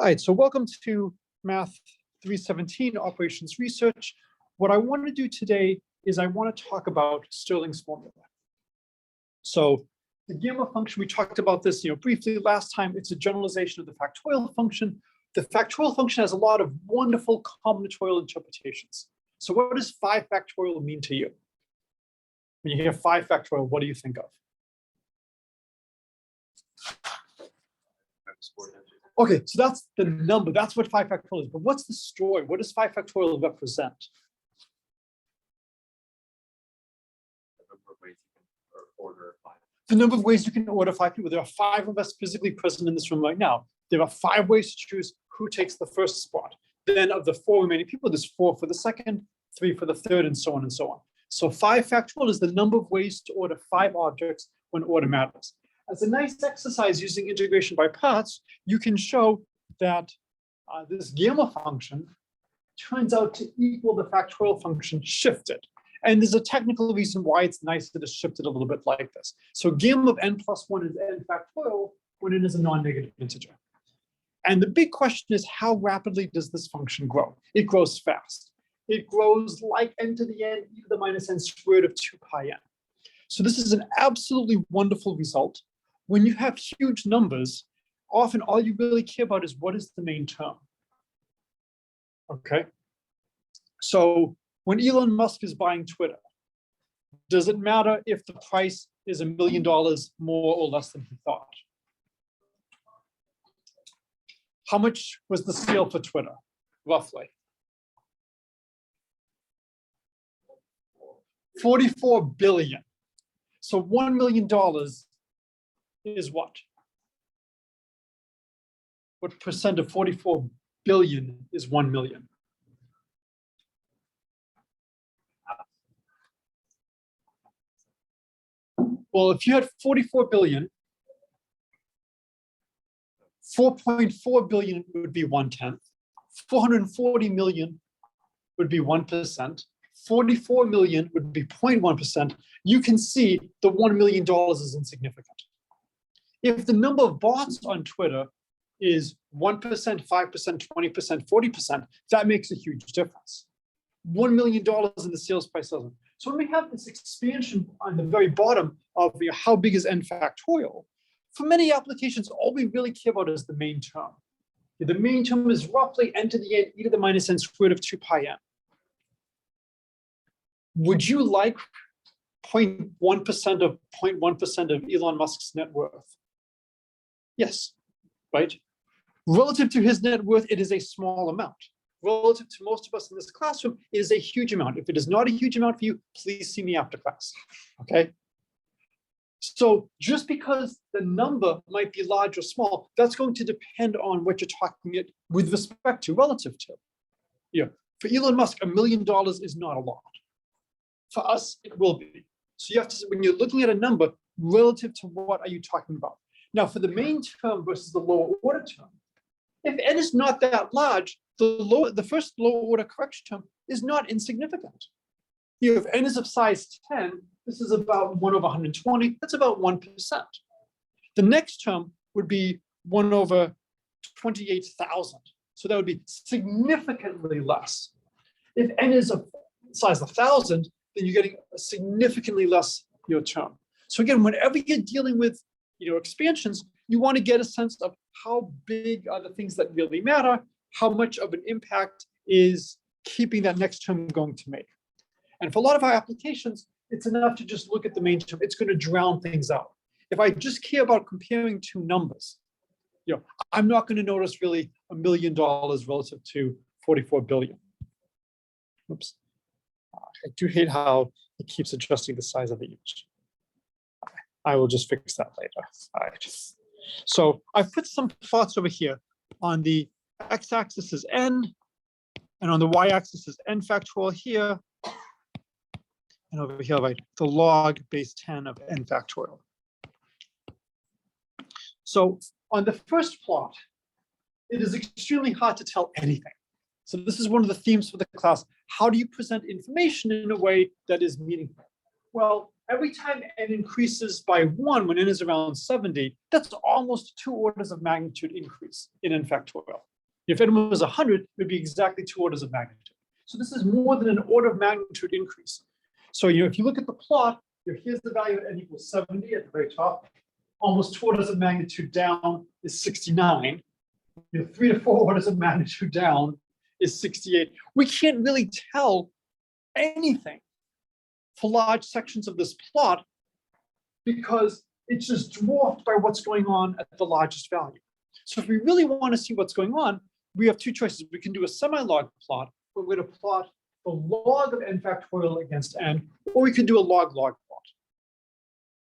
All right, so welcome to Math 317 Operations Research. What I want to do today is I want to talk about Stirling's formula. So the gamma function, we talked about this briefly last time. It's a generalization of the factorial function. The factorial function has a lot of wonderful combinatorial interpretations. So what does 5 factorial mean to you? When you hear 5 factorial, what do you think of? Okay, so that's the number. That's what 5 factorial is. But what's the story? What does 5 factorial represent? The number of ways you can order 5 people. There are 5 of us physically present in this room right now. There are 5 ways to choose who takes the first spot. Then of the 4 remaining people, there's 4 for the second, 3 for the third, and so on and so on. So 5 factorial is the number of ways to order 5 objects when order matters. As a nice exercise using integration by parts, you can show that this gamma function turns out to equal the factorial function shifted. And there's a technical reason why it's nice that it's shifted a little bit like this. So gamma of n plus 1 is n factorial when it is a non-negative integer. And the big question is, how rapidly does this function grow? It grows fast. It grows like n to the n e to the minus n squared of 2 pi n. So this is an absolutely wonderful result. When you have huge numbers, often all you really care about is what is the main term. Okay. So when Elon Musk is buying Twitter, does it matter if the price is $1 million more or less than he thought? How much was the sale for Twitter, roughly? $44 billion. So $1 million is what? What percent of 44 billion is 1 million? Well, if you had 44 billion, 4.4 billion would be 1/10. 440 million would be 1%. 44 million would be 0.1%. You can see the $1 million is insignificant. If the number of bots on Twitter is 1%, 5%, 20%, 40%, that makes a huge difference. $1 million in the sales price doesn't. So when we have this expansion on the very bottom of how big is n factorial, for many applications, all we really care about is the main term. The main term is roughly n to the n e to the minus n squared of 2 pi n. Would you like 0.1% of 0.1% of Elon Musk's net worth? Yes, right? Relative to his net worth, it is a small amount. Relative to most of us in this classroom, it is a huge amount. If it is not a huge amount for you, please see me after class, okay? So just because the number might be large or small, that's going to depend on what you're talking it with respect to, relative to. For Elon Musk, $1 million is not a lot. For us, it will be. So you have to, when you're looking at a number, relative to what are you talking about? Now, for the main term versus the lower order term, if n is not that large, the first lower order correction term is not insignificant. If n is of size 10, this is about 1 over 120, that's about 1%. The next term would be 1 over 28,000. So that would be significantly less. If n is of size 1,000, then you're getting a significantly less term. So again, whenever you're dealing with expansions, you want to get a sense of how big are the things that really matter, how much of an impact is keeping that next term going to make. And for a lot of our applications, it's enough to just look at the main term. It's going to drown things out. If I just care about comparing 2 numbers, I'm not going to notice really $1 million relative to 44 billion. Oops. I do hate how it keeps adjusting the size of the image. I will just fix that later. All right. So I've put some thoughts over here. On the x-axis is n, and on the y-axis is n factorial here. And over here, right, the log base 10 of n factorial. So on the first plot, it is extremely hard to tell anything. So this is one of the themes for the class. How do you present information in a way that is meaningful? Well, every time n increases by 1 when n is around 70, that's almost 2 orders of magnitude increase in n factorial. If n was 100, it would be exactly 2 orders of magnitude. So this is more than an order of magnitude increase. So if you look at the plot, here's the value at n equals 70 at the very top. Almost 2 orders of magnitude down is 69. 3 to 4 orders of magnitude down is 68. We can't really tell anything for large sections of this plot because it's just dwarfed by what's going on at the largest value. So if we really want to see what's going on, we have two choices. We can do a semi-log plot, where we're going to plot the log of n factorial against n, or we can do a log-log plot.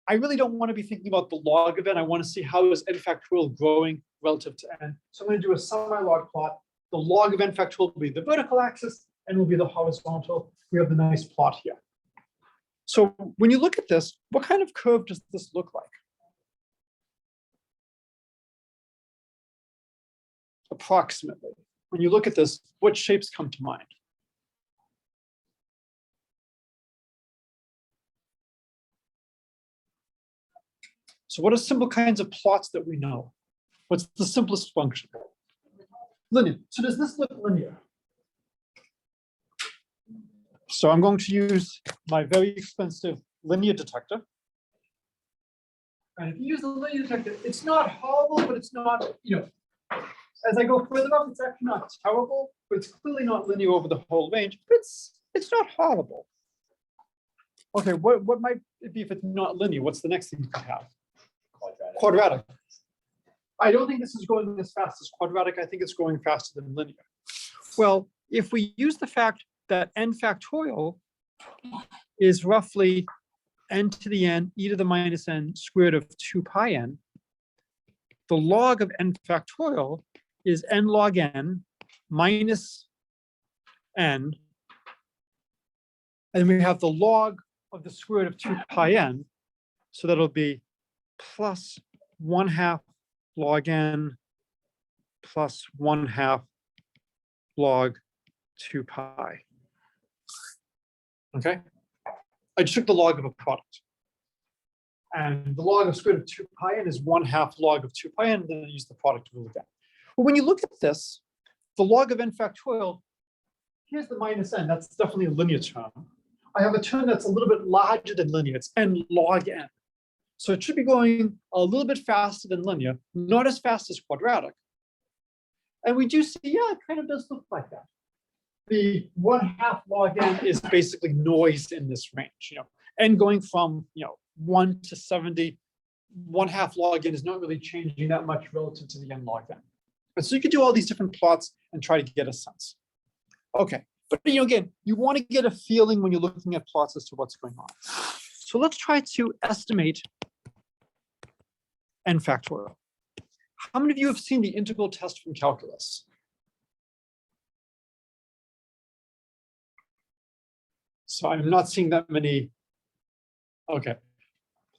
I really don't want to be thinking about the log of n. I want to see how is n factorial growing relative to n. So I'm going to do a semi-log plot. The log of n factorial will be the vertical axis, and will be the horizontal. We have the nice plot here. So when you look at this, what kind of curve does this look like? Approximately. When you look at this, what shapes come to mind? So what are simple kinds of plots that we know? What's the simplest function? Linear. So does this look linear? So I'm going to use my very expensive linear detector. And if you use the linear detector, it's not horrible, but it's not, as I go further up, it's actually not terrible, but it's clearly not linear over the whole range, but it's not horrible. Okay, what might it be if it's not linear? What's the next thing you could have? Quadratic. I don't think this is going as fast as quadratic. I think it's going faster than linear. Well, if we use the fact that n factorial is roughly n to the n e to the minus n squared of 2 pi n, the log of n factorial is n log n minus n, and we have the log of the square root of 2 pi n, so that'll be plus 1/2 log n plus 1/2 log 2 pi. Okay, I just took the log of a product. And the log of square root of 2 pi n is 1/2 log of 2 pi n, and then I use the product rule again. But when you look at this, the log of n factorial, here's the minus n, that's definitely a linear term. I have a term that's a little bit larger than linear, it's n log n. So it should be going a little bit faster than linear, not as fast as quadratic. And we do see, yeah, it kind of does look like that. The 1/2 log n is basically noise in this range. N going from 1 to 70, 1/2 log n is not really changing that much relative to the n log n. And so you could do all these different plots and try to get a sense. Okay, but again, you want to get a feeling when you're looking at plots as to what's going on. So let's try to estimate n factorial. How many of you have seen the integral test from calculus? So I'm not seeing that many. Okay.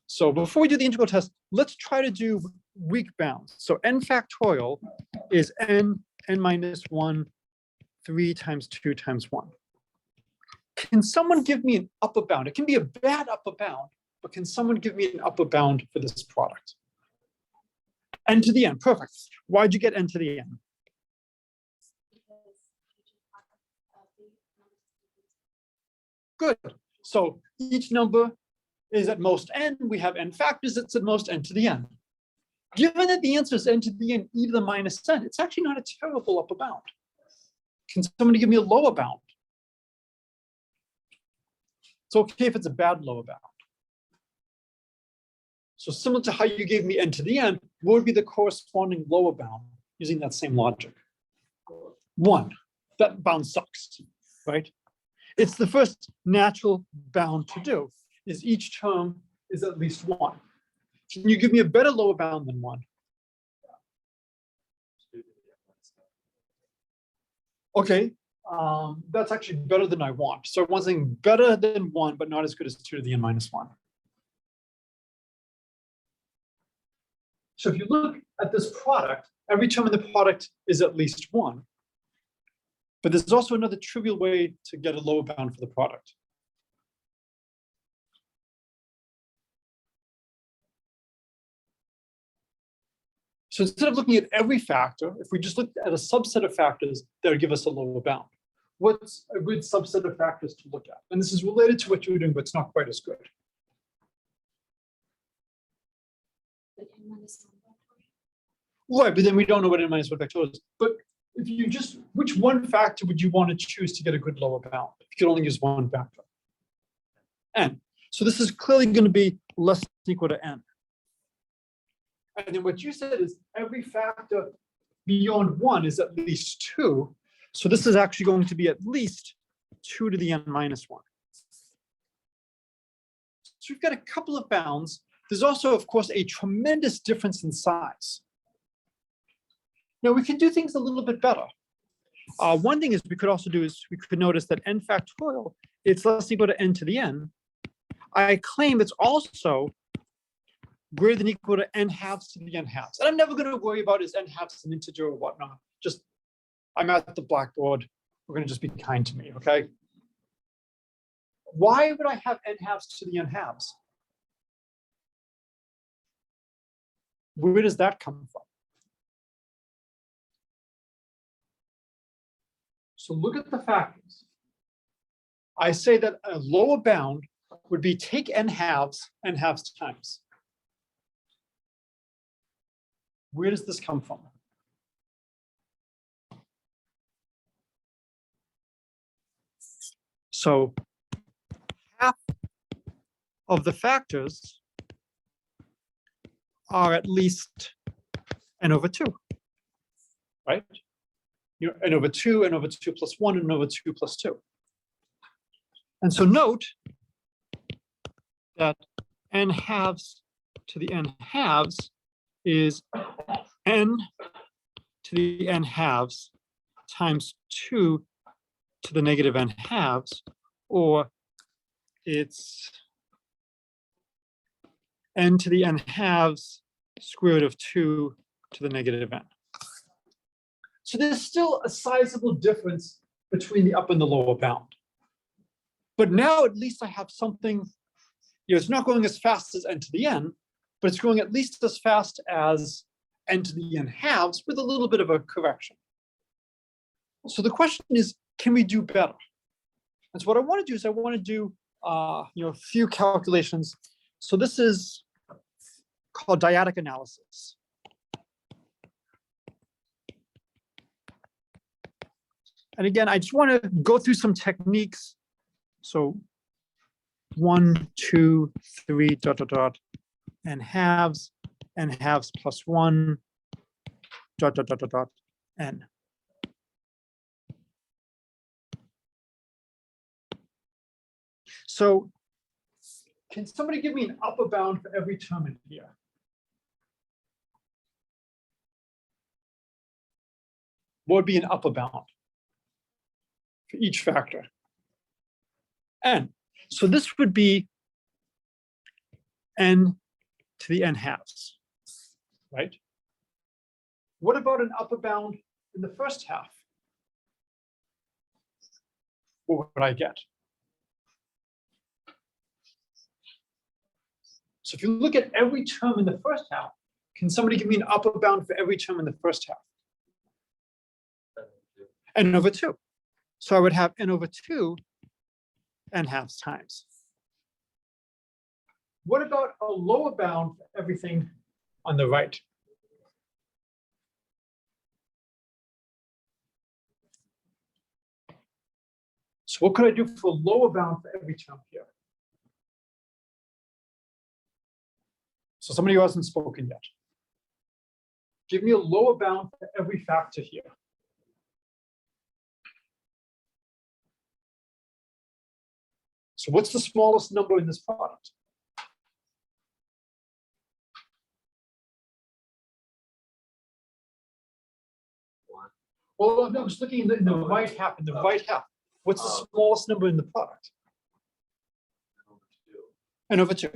So before we do the integral test, let's try to do weak bounds. So n factorial is n minus 1, 3 times 2 times 1. Can someone give me an upper bound? It can be a bad upper bound, but can someone give me an upper bound for this product? N to the n, perfect. Why'd you get n to the n? Good. So each number is at most n. We have n factors, it's at most n to the n. Given that the answer is n to the n e to the minus n, it's actually not a terrible upper bound. Can somebody give me a lower bound? It's okay if it's a bad lower bound. So similar to how you gave me n to the n, what would be the corresponding lower bound using that same logic? 1. That bound sucks, right? It's the first natural bound to do, is each term is at least 1. Can you give me a better lower bound than 1? Okay, that's actually better than I want. So I want something better than 1, but not as good as 2 to the n minus 1. So if you look at this product, every term in the product is at least 1. But there's also another trivial way to get a lower bound for the product. So instead of looking at every factor, if we just looked at a subset of factors, that would give us a lower bound. What's a good subset of factors to look at? And this is related to what you're doing, but it's not quite as good. Right, but then we don't know what n minus 1 factorial is. But if you just, which one factor would you want to choose to get a good lower bound? If you could only use one factor. N. So this is clearly going to be less than or equal to n. And then what you said is every factor beyond 1 is at least 2. So this is actually going to be at least 2 to the n minus 1. So we've got a couple of bounds. There's also, of course, a tremendous difference in size. Now we can do things a little bit better. One thing is we could also do is we could notice that n factorial, it's less than or equal to n to the n. I claim it's also greater than or equal to n halves to the n halves. And I'm never going to worry about is n halves an integer or whatnot. Just, I'm at the blackboard. We're going to just be kind to me, okay? Why would I have n halves to the n halves? Where does that come from? So look at the factors. I say that a lower bound would be take n halves times. Where does this come from? So half of the factors are at least n over 2, right? You know, n over 2, n over 2 plus 1, and n over 2 plus 2. And so note that n halves to the n halves is n to the n halves times 2 to the negative n halves, or it's n to the n halves square root of 2 to the negative n. So there's still a sizable difference between the upper and the lower bound. But now at least I have something, you know, it's not going as fast as n to the n, but it's going at least as fast as n to the n halves with a little bit of a correction. So the question is, can we do better? And so what I want to do is I want to do you know, a few calculations. So this is called dyadic analysis. And again, I just want to go through some techniques. So 1, 2, 3, dot, dot, dot, n halves plus 1, dot, dot, dot, dot, dot, n. So can somebody give me an upper bound for every term in here? What would be an upper bound for each factor? N. So this would be n to the n halves, right? What about an upper bound in the first half? What would I get? So if you look at every term in the first half, can somebody give me an upper bound for every term in the first half? N over 2. So I would have n over 2 n halves times. What about a lower bound for everything on the right? So what could I do for a lower bound for every term here? So somebody who hasn't spoken yet. Give me a lower bound for every factor here. So what's the smallest number in this product? Well, no, I was looking in the right half. In the right half, what's the smallest number in the product? N over 2.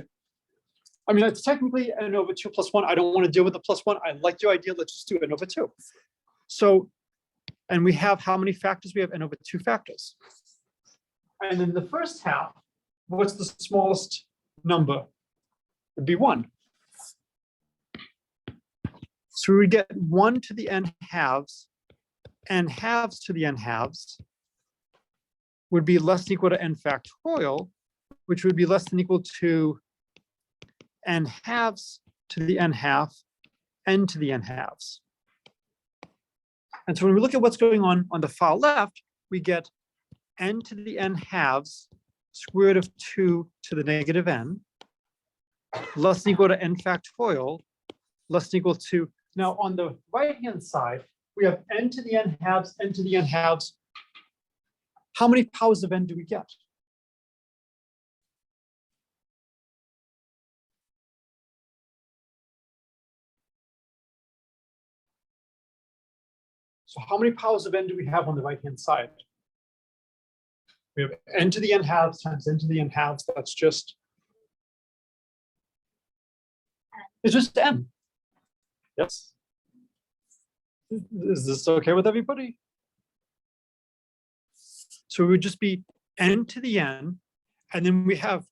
I mean, it's technically n over 2 plus 1. I don't want to deal with the plus 1. I like your idea. Let's just do n over 2. So, and we have how many factors? We have n over 2 factors. And in the first half, what's the smallest number? Would be 1. So we get 1 to the n halves to the n halves would be less than equal to n factorial, which would be less than equal to n halves to the n half, n to the n halves. And so when we look at what's going on the far left, we get n to the n halves square root of 2 to the negative n, less than equal to n factorial, less than equal to, now on the right-hand side, we have n to the n halves, n to the n halves. How many powers of n do we get? So how many powers of n do we have on the right-hand side? We have n to the n halves times n to the n halves. That's just, it's just n. Yes. Is this okay with everybody? So it would just be n to the n, and then we have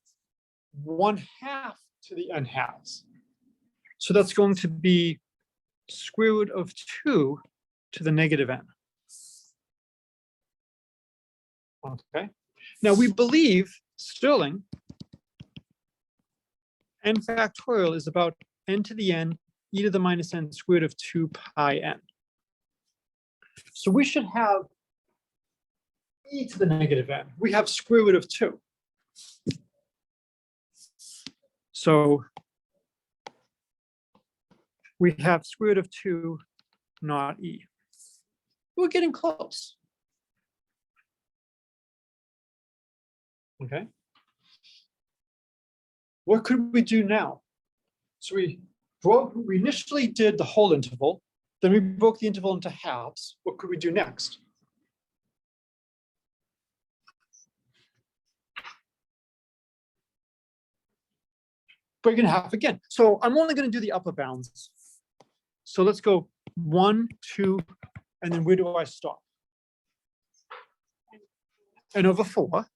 1/2 to the n halves. So that's going to be square root of 2 to the negative n. Okay. Now we believe, Stirling, n factorial is about n to the n e to the minus n squared of 2 pi n. So we should have e to the negative n. We have square root of 2. So we have square root of 2, not e. We're getting close. Okay. What could we do now? So we initially did the whole interval, then we broke the interval into halves. What could we do next? Break it in half again. So I'm only going to do the upper bounds. So let's go 1, 2, and then where do I stop? N over 4.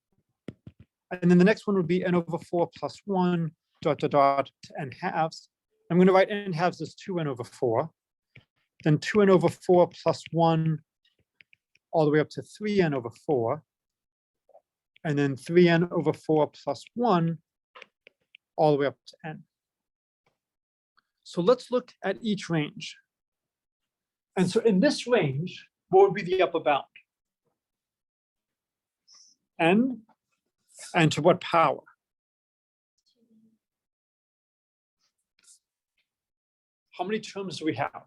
And then the next one would be n over 4 plus 1 dot dot dot to n halves. I'm going to write n halves as 2n over 4. Then 2n over 4 plus 1 all the way up to 3n over 4. And then 3n over 4 plus 1 all the way up to n. So let's look at each range. And so in this range, what would be the upper bound? N, and to what power? How many terms do we have?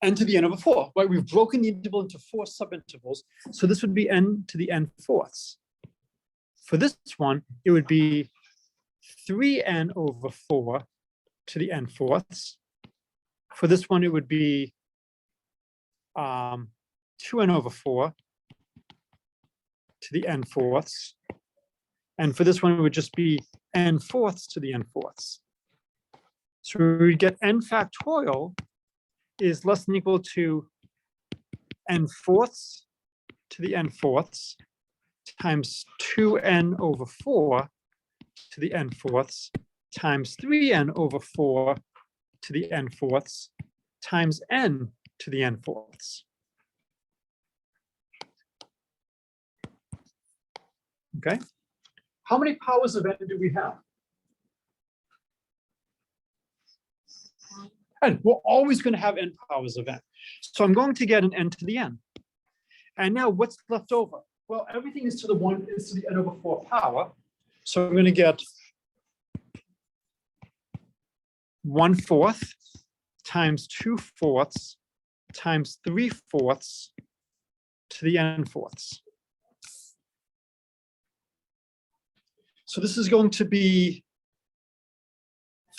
N to the n over 4, right? We've broken the interval into 4 subintervals. So this would be n to the n fourths. For this one, it would be 3n over 4 to the n fourths. For this one, it would be 2n over 4 to the n fourths. And for this one, it would just be n fourths to the n fourths. So we get n factorial is less than equal to n fourths to the n fourths times 2n over 4 to the n fourths times 3n over 4 to the n fourths times n to the n fourths. Okay. How many powers of n do we have? And we're always going to have n powers of n. So I'm going to get an n to the n. And now what's left over? Well, everything is to the n over 4 power. So I'm going to get 1/4 times 2/4 times 3/4 to the n fourths. So this is going to be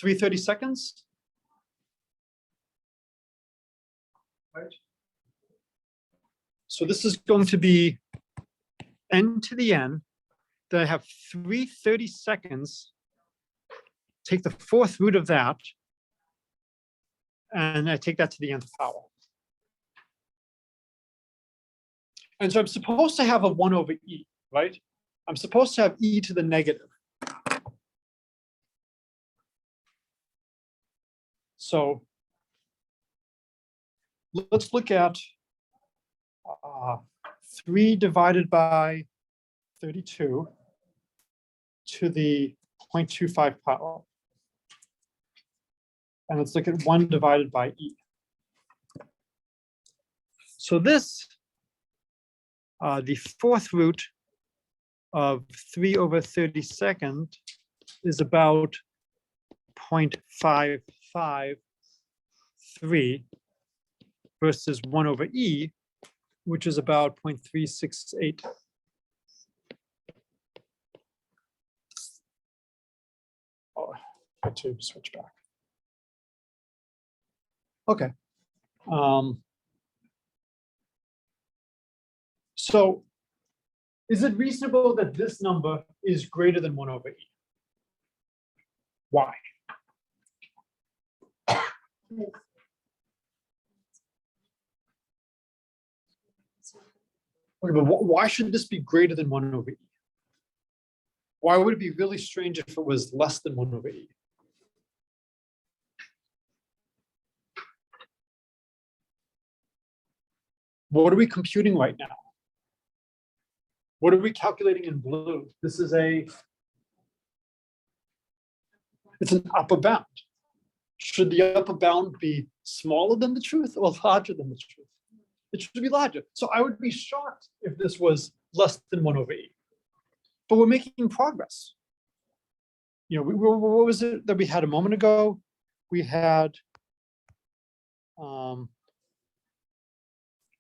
3/32. Right. So this is going to be n to the n. Then I have 3/32. Take the 4th root of that, and I take that to the nth power. And so I'm supposed to have a 1 over e, right? I'm supposed to have e to the negative. So let's look at 3 divided by 32 to the 0.25 power. And let's look at 1 divided by e. So this, the 4th root of 3/32 is about 0.553 versus 1/e, which is about 0.368. Oh, I had to switch back. Okay. So is it reasonable that this number is greater than 1/e? Why? Okay, but why should this be greater than 1/e? Why would it be really strange if it was less than 1/e? What are we computing right now? What are we calculating in blue? This is it's an upper bound. Should the upper bound be smaller than the truth or larger than the truth? It should be larger. So I would be shocked if this was less than 1/e. But we're making progress. You know, what was it that we had a moment ago? We had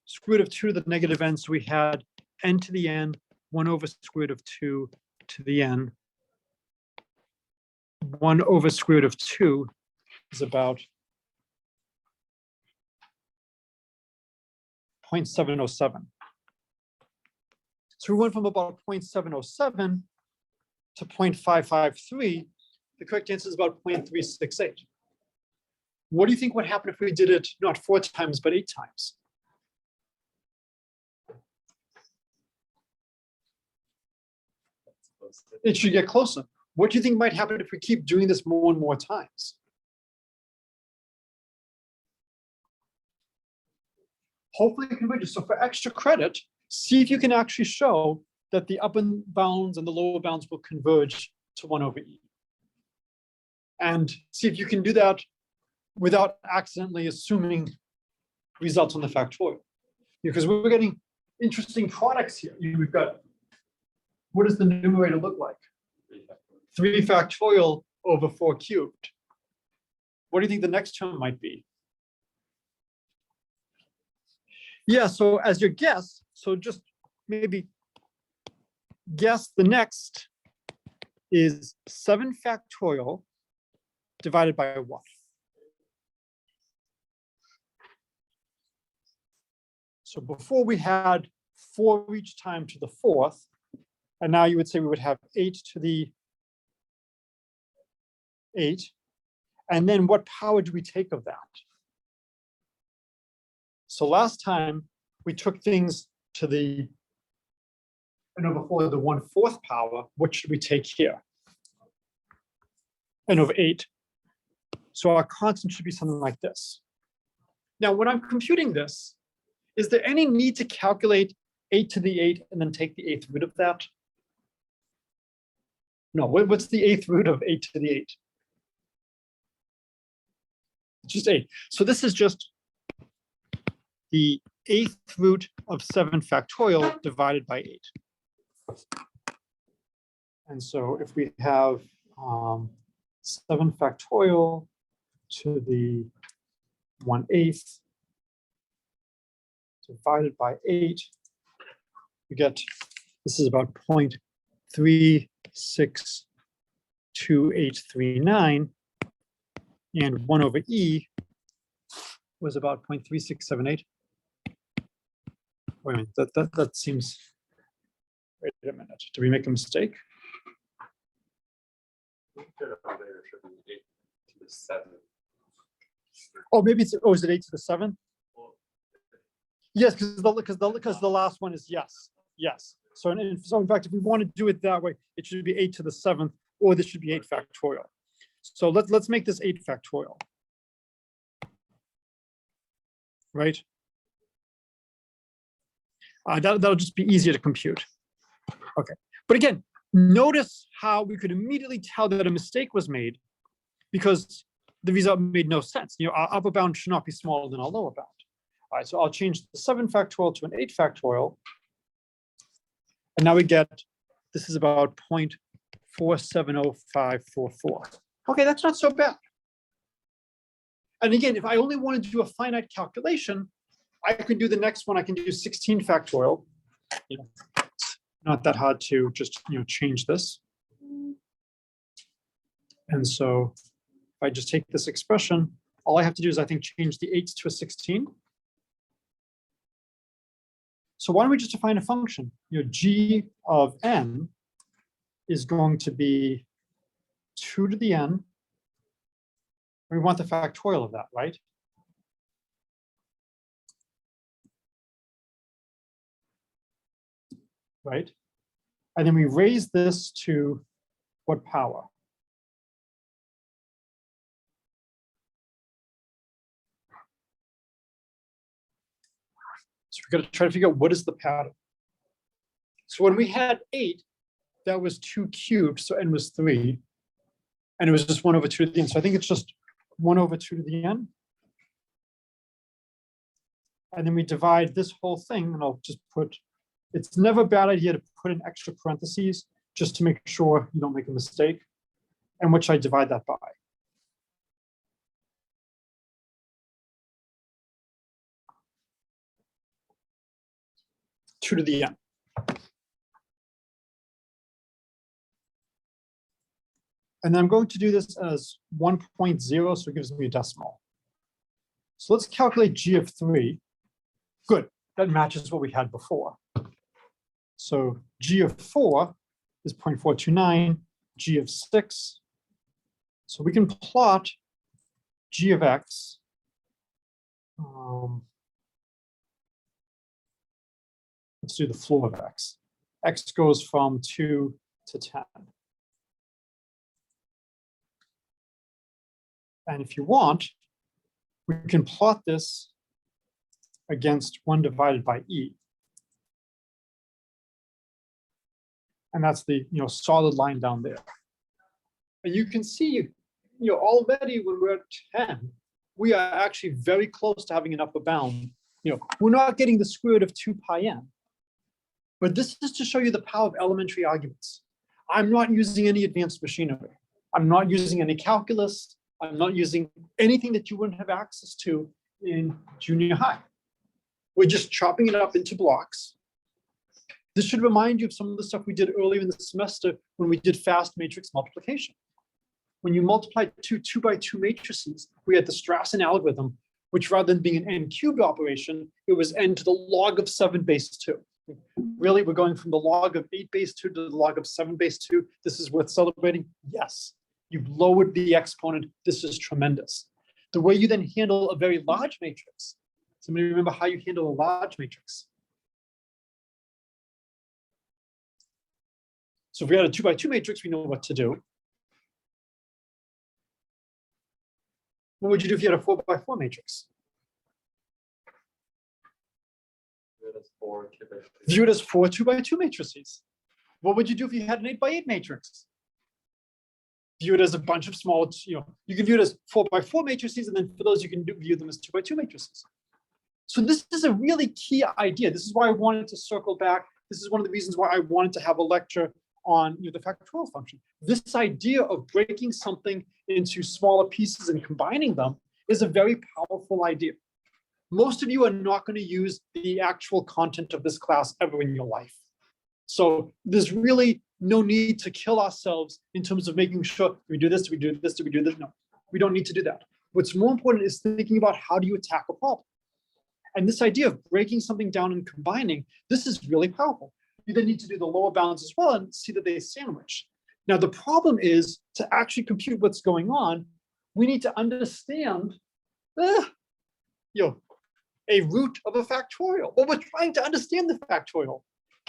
square root of 2 to the negative n, so we had n to the n, 1/square root of 2 to the n. 1/square root of 2 is about 0.707. So we went from about 0.707 to 0.553. The correct answer is about 0.368. What do you think would happen if we did it not 4 times, but 8 times? It should get closer. What do you think might happen if we keep doing this more and more times? Hopefully it converges. So for extra credit, see if you can actually show that the upper bounds and the lower bounds will converge to 1/e. And see if you can do that without accidentally assuming results on the factorial. Because we're getting interesting products here. We've got, what does the numerator look like? 3 factorial over 4 cubed. What do you think the next term might be? Yeah, so as your guess, so just maybe guess the next is 7 factorial divided by what? So before we had 4 each time to the 4th, and now you would say we would have 8 to the 8. And then what power do we take of that? So last time we took things to the n/4, the 1/4 power. What should we take here? n/8. So our constant should be something like this. Now, when I'm computing this, is there any need to calculate 8 to the 8 and then take the 8th root of that? No, what's the 8th root of 8 to the 8? It's just 8. So this is just the 8th root of 7 factorial divided by 8. And so if we have 7 factorial to the 1/8 divided by 8, we get, this is about 0.362839, and 1/e was about 0.3678. Wait a minute, that seems, wait a minute, did we make a mistake? Oh, maybe it's, oh, is it 8 to the 7th? Yes, because the last one is yes. So in fact, if we want to do it that way, it should be 8 to the 7th, or this should be 8 factorial. So let's make this 8 factorial. right? That'll just be easier to compute. Okay, but again, notice how we could immediately tell that a mistake was made because the result made no sense. Our upper bound should not be smaller than our lower bound. All right, so I'll change the 7 factorial to an 8 factorial. And now we get, this is about 0.470544. Okay, that's not so bad. And again, if I only want to do a finite calculation, I could do the next one. I can do 16 factorial. Not that hard to just change this. And so if I just take this expression, all I have to do is I think change the 8 to a 16. So why don't we just define a function? G of n is going to be 2 to the n. We want the factorial of that, right? Right? And then we raise this to what power? So we're going to try to figure out what is the pattern. So when we had 8, that was 2 cubed, so n was 3. And it was just 1 over 2 to the n. So I think it's just 1 over 2 to the n. And then we divide this whole thing, and I'll just put, it's never a bad idea to put in extra parentheses just to make sure you don't make a mistake, and which I divide that by. Two to the n. And then I'm going to do this as 1.0, so it gives me a decimal. So let's calculate g of 3. Good, that matches what we had before. So g of 4 is 0.429, g of 6. So we can plot g of x. Let's do the floor of x. X goes from 2 to 10. And if you want, we can plot this against 1 divided by e. And that's the solid line down there. And you can see already when we're at 10, we are actually very close to having an upper bound. We're not getting the square root of 2 pi n. But this is to show you the power of elementary arguments. I'm not using any advanced machinery. I'm not using any calculus. I'm not using anything that you wouldn't have access to in junior high. We're just chopping it up into blocks. This should remind you of some of the stuff we did earlier in the semester when we did fast matrix multiplication. When you multiplied 2 2x2 matrices, we had the Strassen algorithm, which rather than being an n cubed operation, it was n to the log of 7 base 2. Really, we're going from the log of 8 base 2 to the log of 7 base 2. This is worth celebrating? Yes. You've lowered the exponent. This is tremendous. The way you then handle a very large matrix. Somebody remember how you handle a large matrix? So if we had a 2x2 matrix, we know what to do. What would you do if you had a 4x4 matrix? View it as 4 2x2 matrices. What would you do if you had an 8x8 matrix? View it as a bunch of small, you can view it as 4x4 matrices, and then for those you can view them as 2x2 matrices. So this is a really key idea. This is why I wanted to circle back. This is one of the reasons why I wanted to have a lecture on the factorial function. This idea of breaking something into smaller pieces and combining them is a very powerful idea. Most of you are not going to use the actual content of this class ever in your life. So there's really no need to kill ourselves in terms of making sure, do we do this, do we do this, do we do this? No, we don't need to do that. What's more important is thinking about how do you attack a problem. And this idea of breaking something down and combining, this is really powerful. You then need to do the lower bounds as well and see that they sandwich. Now, the problem is to actually compute what's going on, we need to understand a root of a factorial. Well, we're trying to understand the factorial.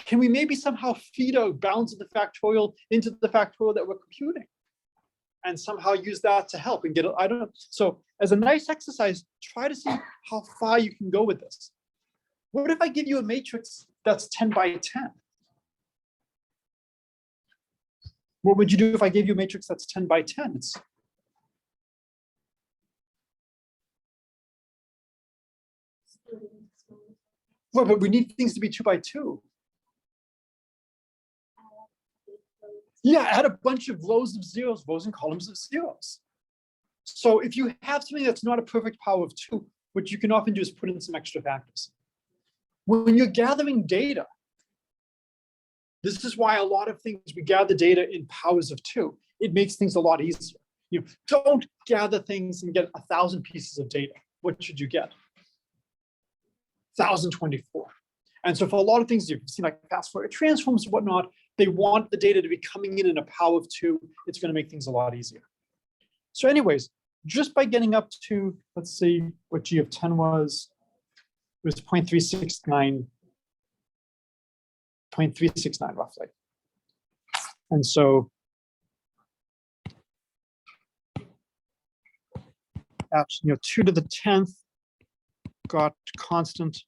Can we maybe somehow feed our bounds of the factorial into the factorial that we're computing? and somehow use that to help and get it. I don't know. So as a nice exercise, try to see how far you can go with this. What if I give you a matrix that's 10 by 10? What would you do if I gave you a matrix that's 10 by 10? It's well, but we need things to be 2 by 2. Yeah, add a bunch of rows of zeros, rows and columns of zeros. So if you have something that's not a perfect power of 2, what you can often do is put in some extra factors. When you're gathering data, this is why a lot of things we gather data in powers of 2. It makes things a lot easier. You don't gather things and get 1,000 pieces of data. What should you get? 1,024. And so for a lot of things you've seen, like fast Fourier transforms and whatnot, they want the data to be coming in a power of 2. It's going to make things a lot easier. So anyways, just by getting up to, let's see what G of 10 was, it was 0.369 roughly. And so at 2 to the 10th got constant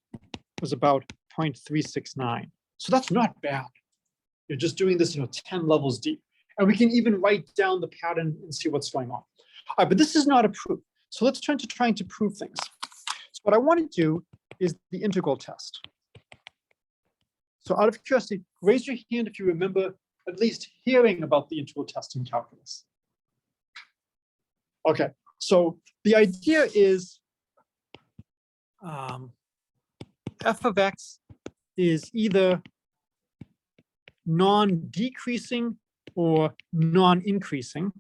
was about 0.369. So that's not bad. You're just doing this 10 levels deep. And we can even write down the pattern and see what's going on. All right, but this is not a proof. So let's turn to trying to prove things. So what I want to do is the integral test. So out of curiosity, raise your hand if you remember at least hearing about the integral test in calculus. Okay, so the idea is f of x is either non-decreasing or non-increasing.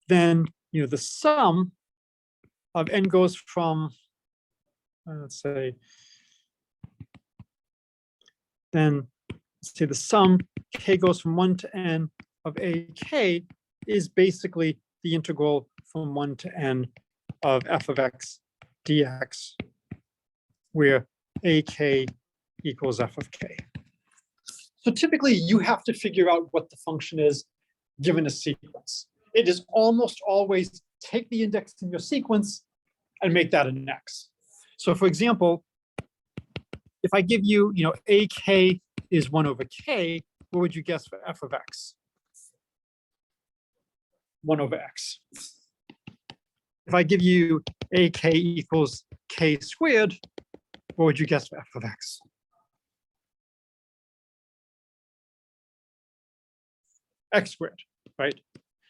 Then the sum of n goes from, let's say the sum k goes from 1 to n of ak is basically the integral from 1 to n of f of x dx, where ak equals f of k. So typically you have to figure out what the function is given a sequence. It is almost always take the index in your sequence and make that an x. So for example, if I give you, ak is 1 over k, what would you guess for f of x? 1 over x. If I give you ak equals k squared, what would you guess for f of x? X squared, right?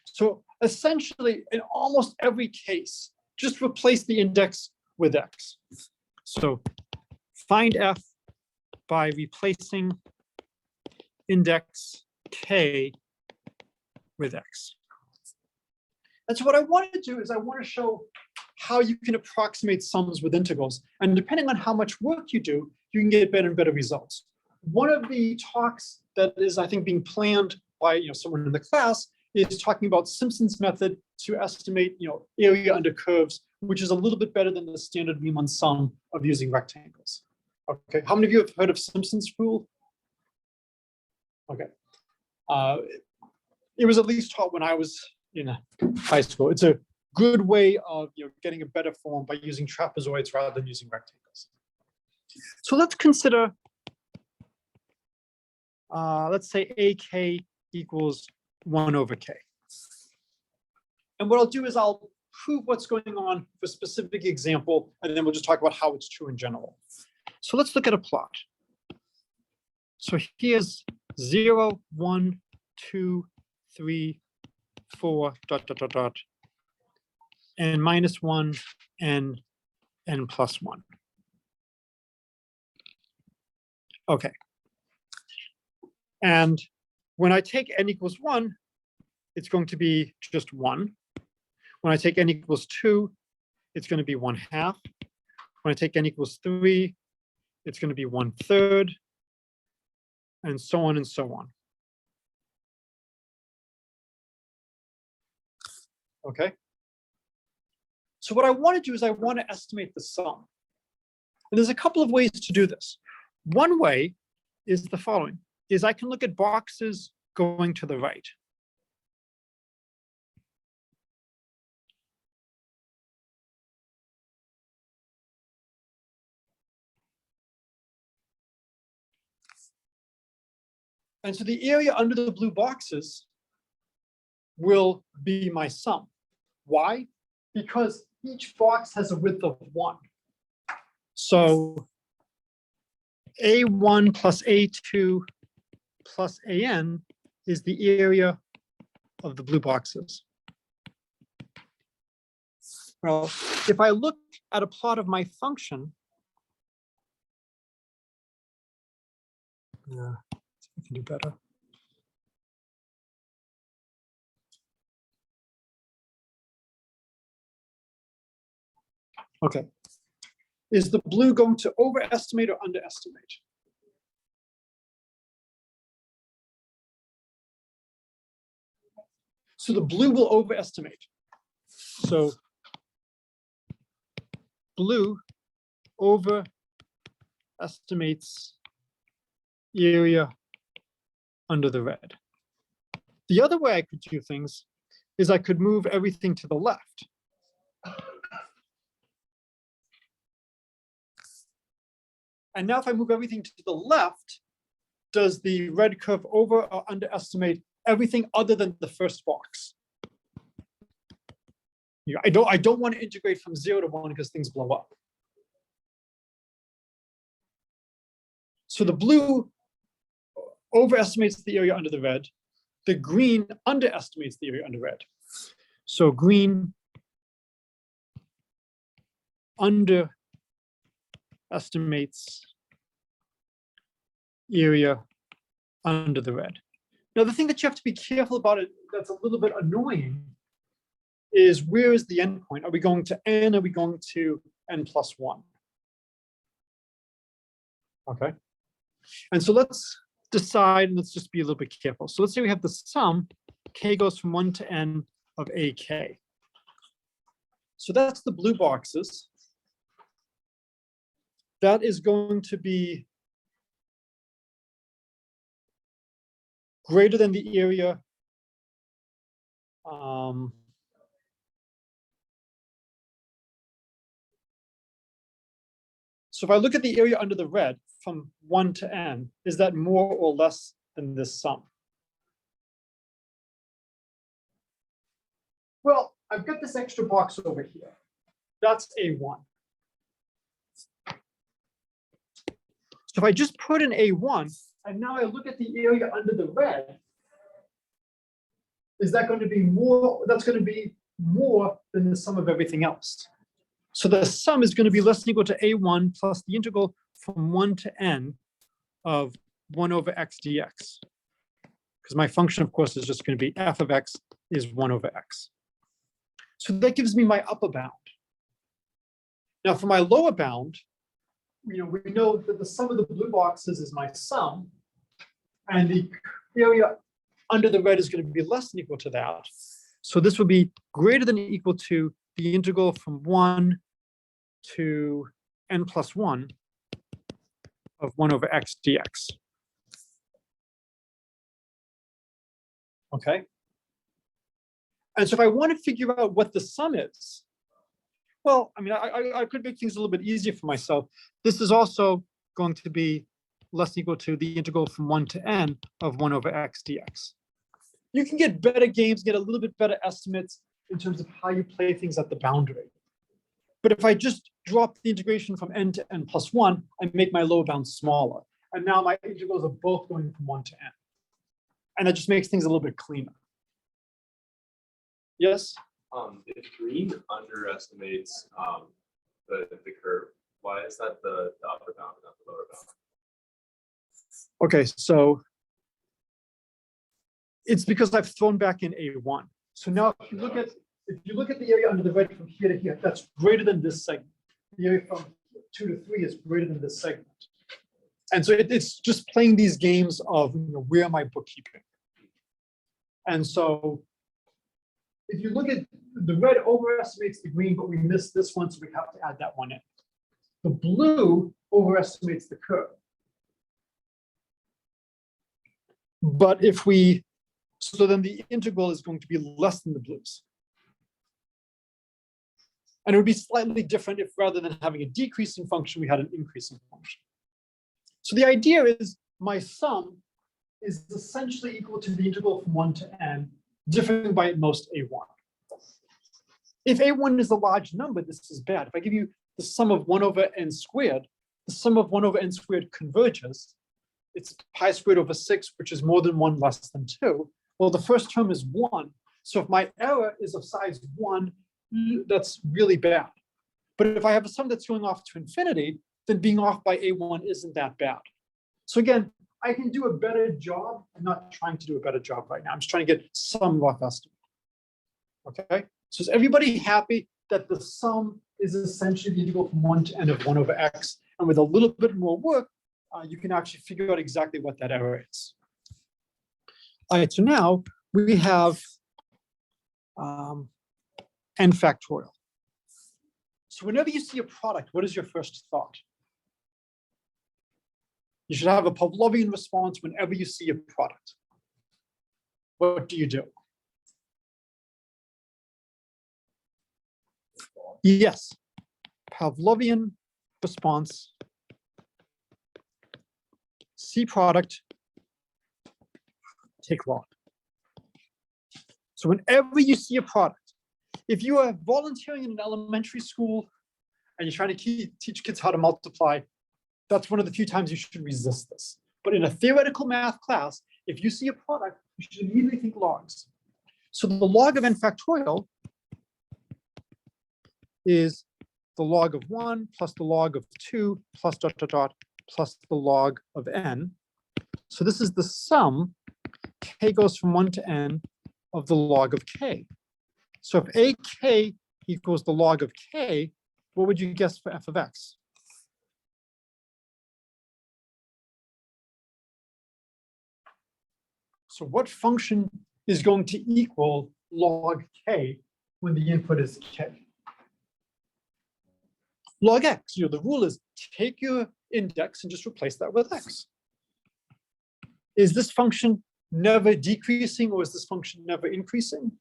So essentially, in almost every case, just replace the index with x. So find f by replacing index k with x. And so what I want to do is I want to show how you can approximate sums with integrals. And depending on how much work you do, you can get better and better results. One of the talks that is, I think, being planned by someone in the class is talking about Simpson's method to estimate area under curves, which is a little bit better than the standard Riemann sum of using rectangles. Okay, how many of you have heard of Simpson's rule? Okay, it was at least taught when I was in high school. It's a good way of getting a better form by using trapezoids rather than using rectangles. So let's consider, let's say ak equals 1 over k. And what I'll do is I'll prove what's going on for a specific example, and then we'll just talk about how it's true in general. So let's look at a plot. So here's 0, 1, 2, 3, 4, ... and -1 and n plus 1. Okay. And when I take n equals 1, it's going to be just 1. When I take n equals 2, it's going to be 1/2. When I take n equals 3, it's going to be 1/3, and so on and so on. Okay. So what I want to do is I want to estimate the sum. And there's a couple of ways to do this. One way is the following, is I can look at boxes going to the right. And so the area under the blue boxes will be my sum. Why? Because each box has a width of 1. So A1 plus A2 plus AN is the area of the blue boxes. Well, if I look at a plot of my function, see if I can do better. Okay. Is the blue going to overestimate or underestimate? So the blue will overestimate. So blue overestimates area under the red. The other way I could do things is I could move everything to the left. And now if I move everything to the left, does the red curve over or underestimate everything other than the first box? Yeah, I don't want to integrate from 0 to 1 because things blow up. So the blue overestimates the area under the red. The green underestimates the area under red. So green underestimates area under the red. Now, the thing that you have to be careful about it that's a little bit annoying is where is the endpoint? Are we going to n? Are we going to n plus 1? Okay. And so let's decide, and let's just be a little bit careful. So let's say we have the sum, k goes from 1 to n of ak. So that's the blue boxes. That is going to be greater than the area so if I look at the area under the red from 1 to n, is that more or less than this sum? Well, I've got this extra box over here. That's A1. So if I just put in A1, and now I look at the area under the red, is that going to be more? That's going to be more than the sum of everything else. So the sum is going to be less than or equal to A1 plus the integral from 1 to n of 1 over x dx. Because my function, of course, is just going to be f of x is 1 over x. So that gives me my upper bound. Now for my lower bound, we know that the sum of the blue boxes is my sum, and the area under the red is going to be less than or equal to that. So this will be greater than or equal to the integral from 1 to n plus 1 of 1 over x dx. Okay. And so if I want to figure out what the sum is, well, I mean, I could make things a little bit easier for myself. This is also going to be less than or equal to the integral from 1 to n of 1 over x dx. You can get better games, get a little bit better estimates in terms of how you play things at the boundary. But if I just drop the integration from n to n plus 1, I make my lower bound smaller. And now my integrals are both going from 1 to n. And that just makes things a little bit cleaner. Yes? If green underestimates the curve, why is that the upper bound and not the lower bound? Okay, so it's because I've thrown back in A1. So now if you look at the area under the red from here to here, that's greater than this segment. The area from 2 to 3 is greater than this segment. And so it's just playing these games of where am I bookkeeping? And so if you look at the red overestimates the green, but we missed this one, so we have to add that one in. The blue overestimates the curve. But if we So then the integral is going to be less than the blues. And it would be slightly different if rather than having a decreasing function, we had an increasing function. So the idea is my sum is essentially equal to the integral from 1 to n, differing by at most a1. If a1 is a large number, this is bad. If I give you the sum of 1 over n squared, the sum of 1 over n squared converges. It's pi squared over 6, which is more than 1 less than 2. Well, the first term is 1. So if my error is of size 1, that's really bad. But if I have a sum that's going off to infinity, then being off by a1 isn't that bad. So again, I can do a better job. I'm not trying to do a better job right now. I'm just trying to get some rough estimate. Okay, so is everybody happy that the sum is essentially the integral from 1 to n of 1 over x? And with a little bit more work, you can actually figure out exactly what that error is. All right, so now we have n factorial. So whenever you see a product, what is your first thought? You should have a Pavlovian response whenever you see a product. What do you do? Yes, Pavlovian response, see product, take log. So whenever you see a product, if you are volunteering in an elementary school and you're trying to teach kids how to multiply, that's one of the few times you should resist this. But in a theoretical math class, if you see a product, you should immediately think logs. So the log of n factorial is the log of 1 plus the log of 2 plus dot dot dot plus the log of n. So this is the sum, k goes from 1 to n, of the log of k. So if ak equals the log of k, what would you guess for f of x? So what function is going to equal log k when the input is k? Log x, the rule is take your index and just replace that with x. Is this function never decreasing or is this function never increasing?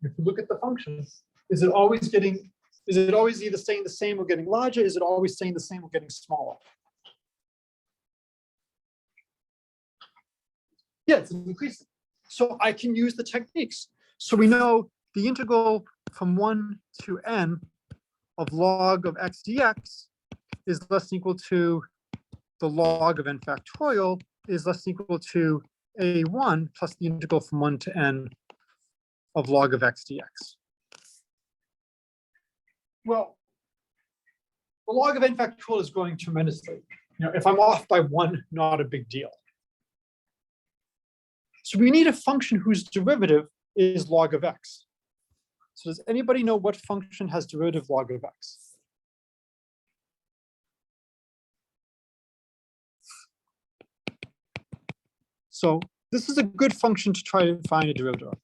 If you look at the function, is it always either staying the same or getting larger? Is it always staying the same or getting smaller? Yeah, it's increasing. So I can use the techniques. So we know the integral from 1 to n of log of x dx is less than equal to the log of n factorial is less than equal to a1 plus the integral from 1 to n of log of x dx. Well, the log of n factorial is growing tremendously. If I'm off by 1, not a big deal. So we need a function whose derivative is log of x. So does anybody know what function has derivative log of x? So this is a good function to try to find a derivative of.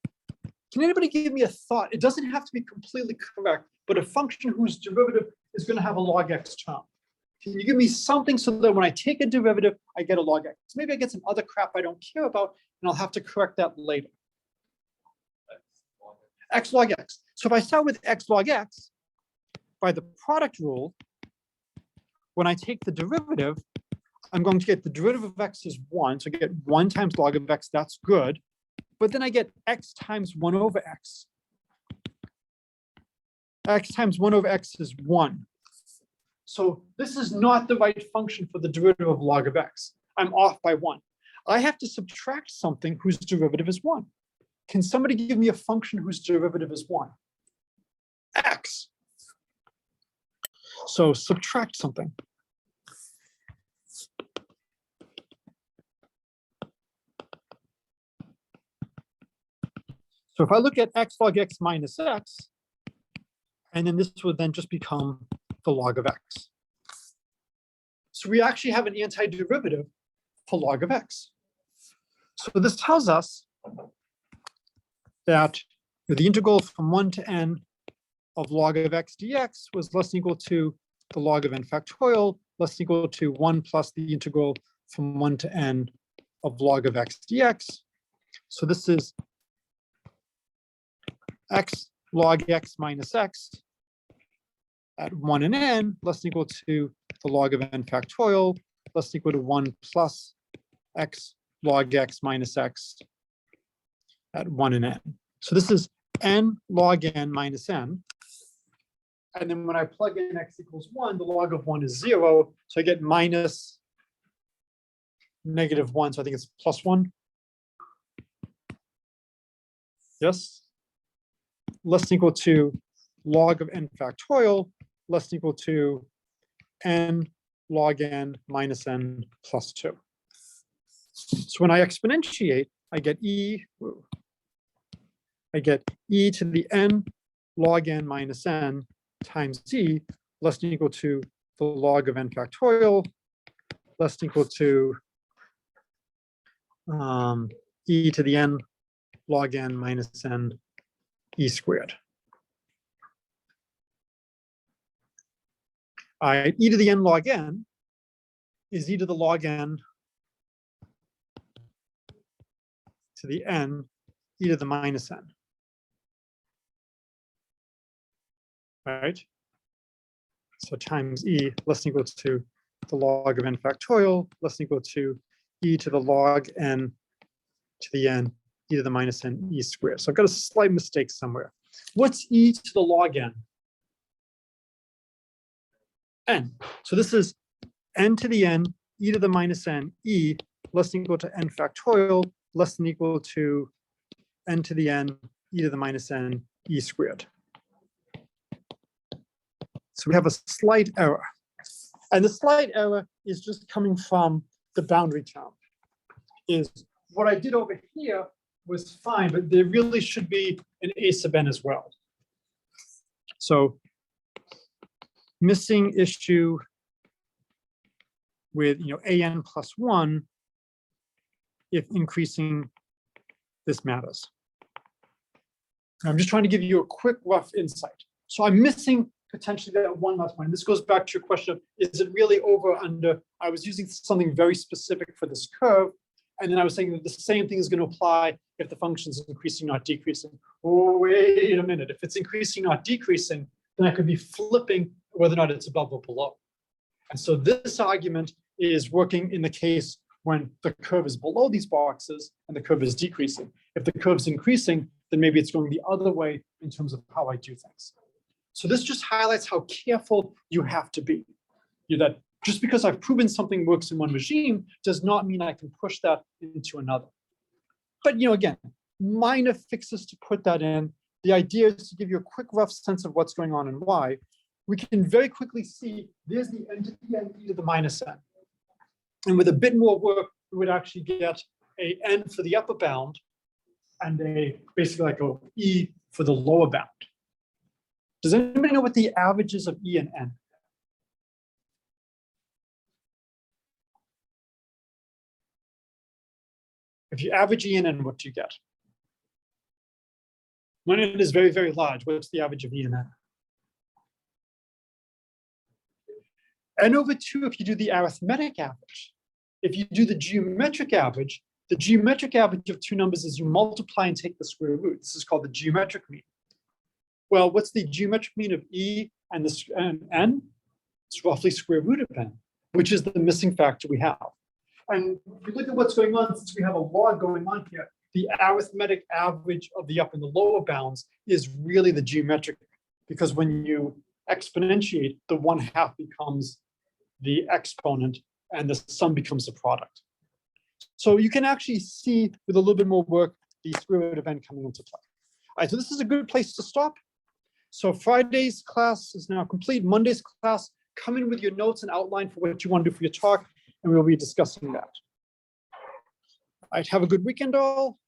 Can anybody give me a thought? It doesn't have to be completely correct, but a function whose derivative is going to have a log x term. Can you give me something so that when I take a derivative, I get a log x? Maybe I get some other crap I don't care about, and I'll have to correct that later. X log x. So if I start with x log x, by the product rule, when I take the derivative, I'm going to get the derivative of x is 1. So I get 1 times log of x, that's good. But then I get x times 1 over x. X times 1 over x is 1. So this is not the right function for the derivative of log of x. I'm off by 1. I have to subtract something whose derivative is 1. Can somebody give me a function whose derivative is 1? X. So subtract something. So if I look at x log x minus x, and then this would then just become the log of x. So we actually have an antiderivative for log of x. So this tells us that the integral from 1 to n of log of x dx was less than equal to the log of n factorial less than equal to 1 plus the integral from 1 to n of log of x dx. So this is x log x minus x at 1 and n less than equal to the log of n factorial less than equal to 1 plus x log x minus x at 1 and n. So this is n log n minus n. And then when I plug in x equals 1, the log of 1 is 0. So I get minus negative 1. So I think it's plus 1. Yes. Less than equal to log of n factorial less than equal to n log n minus n plus 2. So when I exponentiate, I get e to the n log n minus n times z less than equal to the log of n factorial less than equal to e to the n log n minus n e squared. All right, e to the n log n is e to the log n to the n e to the minus n. All right, so times e less than equal to the log of n factorial less than equal to e to the log n to the n e to the minus n e squared. So I've got a slight mistake somewhere. What's e to the log n? N. So this is n to the n e to the minus n e less than equal to n factorial less than equal to n to the n e to the minus n e squared. So we have a slight error. And the slight error is just coming from the boundary term. Is what I did over here was fine, but there really should be an a sub n as well. So missing issue with an plus 1 if increasing this matters. I'm just trying to give you a quick rough insight. So I'm missing potentially that one last point. This goes back to your question of, is it really over or under? I was using something very specific for this curve. And then I was saying that the same thing is going to apply if the function is increasing, not decreasing. Oh, wait a minute. If it's increasing, not decreasing, then I could be flipping whether or not it's above or below. And so this argument is working in the case when the curve is below these boxes and the curve is decreasing. If the curve is increasing, then maybe it's going the other way in terms of how I do things. So this just highlights how careful you have to be. That just because I've proven something works in one regime does not mean I can push that into another. But again, minor fixes to put that in. The idea is to give you a quick rough sense of what's going on and why. We can very quickly see there's the n to the n e to the minus n. And with a bit more work, we would actually get a n for the upper bound and basically like a e for the lower bound. Does anybody know what the averages of e and n? If you average e and n, what do you get? When n is very, very large, what's the average of e and n? N over 2 if you do the arithmetic average. If you do the geometric average of two numbers is you multiply and take the square root. This is called the geometric mean. Well, what's the geometric mean of e and n? It's roughly square root of n, which is the missing factor we have. And if you look at what's going on, since we have a log going on here, the arithmetic average of the upper and the lower bounds is really the geometric, because when you exponentiate, the 1/2 becomes the exponent and the sum becomes the product. So you can actually see with a little bit more work, the square root of n coming into play. All right, so this is a good place to stop. So Friday's class is now complete. Monday's class, come in with your notes and outline for what you want to do for your talk, and we'll be discussing that. All right, have a good weekend all.